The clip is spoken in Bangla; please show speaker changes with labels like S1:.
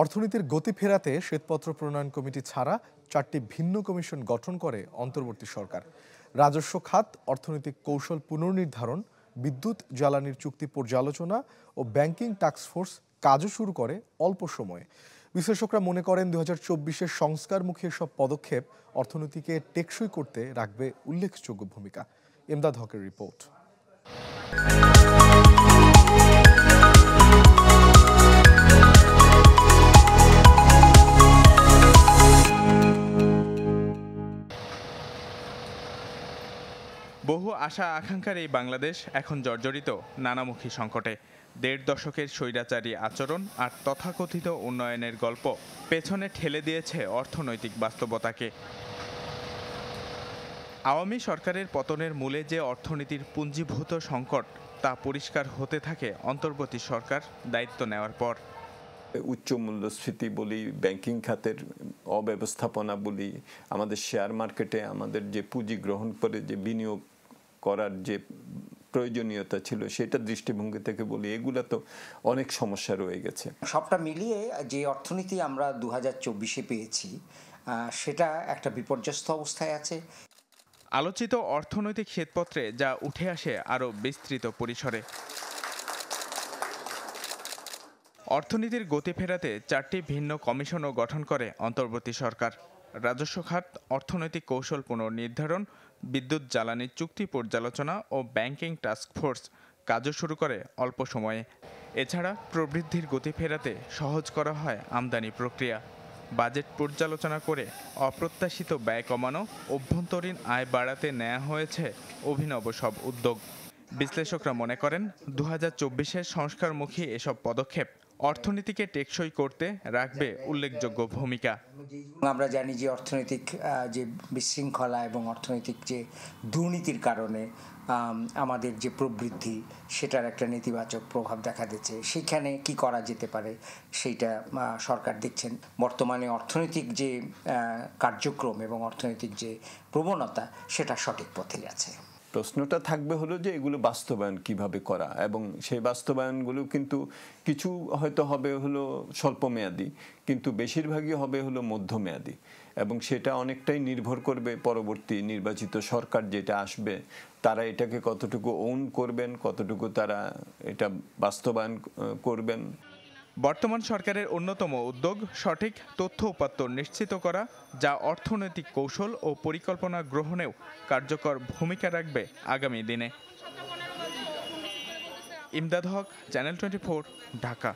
S1: অর্থনীতির গতি ফেরাতে শ্বেতপত্র প্রণয়ন কমিটি ছাড়া 4টি ভিন্ন কমিশন গঠন করে অন্তর্বর্তী সরকার। রাজস্ব খাত, অর্থনৈতিক কৌশল পুনর্নির্ধারণ, বিদ্যুৎ জ্বালানির চুক্তি পর্যালোচনা ও ব্যাংকিং টাস্কফোর্স কাজও শুরু করে অল্প সময়ে। বিশ্লেষকরা মনে করেন 2024-এর সংস্কারমুখী এসব পদক্ষেপ অর্থনীতিকে টেকসই করতে রাখবে উল্লেখযোগ্য ভূমিকা। এমদাদ হকের রিপোর্ট।
S2: বহু আশা আকাঙ্ক্ষার এই বাংলাদেশ এখন জর্জরিত নানামুখী সংকটে। 1.5 দশকের স্বৈরাচারী আচরণ আর তথাকথিত উন্নয়নের গল্প পেছনে ঠেলে দিয়েছে অর্থনৈতিক বাস্তবতাকে। আওয়ামী সরকারের পতনের মূলে যে অর্থনীতির পুঞ্জীভূত সংকট তা পরিষ্কার হতে থাকে অন্তর্বর্তী সরকার দায়িত্ব নেওয়ার পর।
S3: উচ্চ মূল্যস্ফীতি বলি, ব্যাংকিং খাতের অব্যবস্থাপনা বলি, আমাদের শেয়ার মার্কেটে আমাদের যে পুঁজি গ্রহণ করে যে বিনিয়োগ করার যে প্রয়োজনীয়তা ছিল সেটা দৃষ্টিভঙ্গি থেকে বলি, এগুলা তো অনেক সমস্যা রয়ে গেছে।
S4: সবটা মিলিয়ে যে অর্থনীতি আমরা 2024-এ পেয়েছি সেটা একটা বিপর্যস্ত অবস্থায় আছে।
S2: আলোচিত অর্থনৈতিক শ্বেতপত্রে যা উঠে আসে আরও বিস্তৃত পরিসরে। অর্থনীতির গতি ফেরাতে 4টি ভিন্ন কমিশনও গঠন করে অন্তর্বর্তী সরকার। রাজস্ব খাত, অর্থনৈতিক কৌশল পুনর্নির্ধারণ, বিদ্যুৎ জ্বালানির চুক্তি পর্যালোচনা ও ব্যাংকিং টাস্কফোর্স কাজও শুরু করে অল্প সময়ে। এছাড়া প্রবৃদ্ধির গতি ফেরাতে সহজ করা হয় আমদানি প্রক্রিয়া। বাজেট পর্যালোচনা করে অপ্রত্যাশিত ব্যয় কমানো, অভ্যন্তরীণ আয় বাড়াতে নেওয়া হয়েছে অভিনব সব উদ্যোগ। বিশ্লেষকরা মনে করেন 2024-এর সংস্কারমুখী এসব পদক্ষেপ অর্থনীতিকে টেকসই করতে রাখবে উল্লেখযোগ্য ভূমিকা।
S4: আমরা জানি যে অর্থনৈতিক যে বিশৃঙ্খলা এবং অর্থনৈতিক যে দুর্নীতির কারণে আমাদের যে প্রবৃদ্ধি সেটার একটা নেতিবাচক প্রভাব দেখা দিচ্ছে। সেখানে কি করা যেতে পারে সেইটা সরকার দেখছেন। বর্তমানে অর্থনৈতিক যে কার্যক্রম এবং অর্থনৈতিক যে প্রবণতা সেটা সঠিক পথেই আছে।
S3: প্রশ্নটা থাকবে হলো যে এগুলো বাস্তবায়ন কিভাবে করা, এবং সেই বাস্তবায়নগুলো কিন্তু কিছু হয়তো হবে হলো স্বল্পমেয়াদী, কিন্তু বেশিরভাগই হবে হলো মধ্যমেয়াদী, এবং সেটা অনেকটাই নির্ভর করবে পরবর্তী নির্বাচিত সরকার যেটা আসবে তারা এটাকে কতটুকু ওন করবেন, কতটুকু তারা এটা বাস্তবায়ন করবেন।
S2: বর্তমান সরকারের অন্যতম উদ্যোগ সঠিক তথ্য উপাত্ত নিশ্চিত করা, যা অর্থনৈতিক কৌশল ও পরিকল্পনা গ্রহণেও কার্যকর ভূমিকা রাখবে আগামী দিনে। ইমদাদ হক, চ্যানেল 24, ঢাকা।